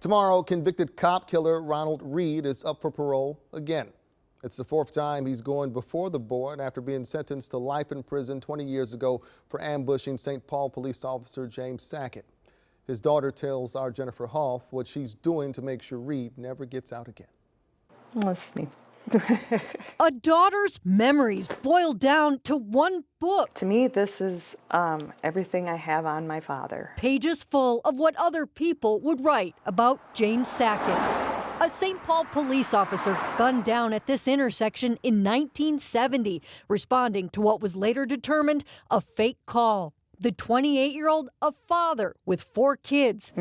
Tomorrow, convicted cop killer Ronald Reed is up for parole again. It's the fourth time he's going before the board after being sentenced to life in prison 20 years ago for ambushing St. Paul police officer James Sackett. His daughter tells our Jennifer Hoff what she's doing to make sure Reed never gets out again. That's me. A daughter's memories boiled down to one book. To me, this is everything I have on my father. Pages full of what other people would write about James Sackett. A St. Paul police officer gunned down at this intersection in 1970, responding to what was later determined a fake call. The 28-year-old, a father with 4 kids.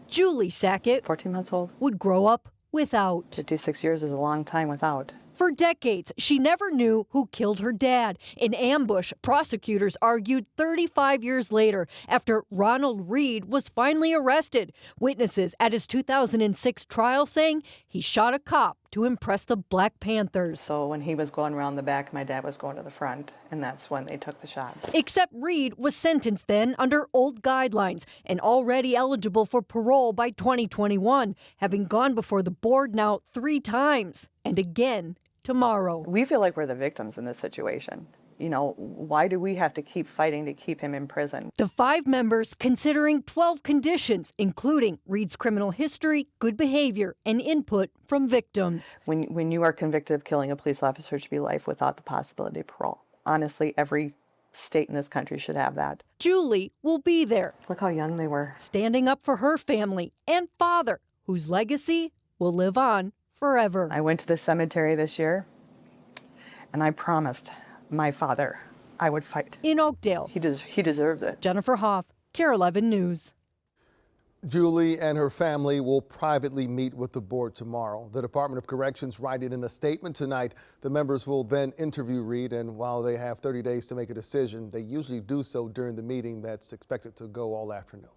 Julie Sackett, 14 months old. would grow up without. 56 years is a long time without. For decades, she never knew who killed her dad. An ambush, prosecutors argued 35 years later after Ronald Reed was finally arrested. Witnesses at his 2006 trial saying he shot a cop to impress the Black Panthers. So when he was going around the back, my dad was going to the front, and that's when they took the shot. Except Reed was sentenced then under old guidelines and already eligible for parole by 2021, having gone before the board now 3 times and again tomorrow. We feel like we're the victims in this situation. You know, why do we have to keep fighting to keep him in prison? The 5 members considering 12 conditions, including Reed's criminal history, good behavior, and input from victims. When you are convicted of killing a police officer, it should be life without the possibility of parole. Honestly, every state in this country should have that. Julie will be there. Look how young they were. Standing up for her family and father, whose legacy will live on forever. I went to the cemetery this year, and I promised my father I would fight. In Oakdale. He deserves it. Jennifer Hoff, KARE 11 News. Julie and her family will privately meet with the board tomorrow. The Department of Corrections writing in a statement tonight. The members will then interview Reed, and while they have 30 days to make a decision, they usually do so during the meeting that's expected to go all afternoon.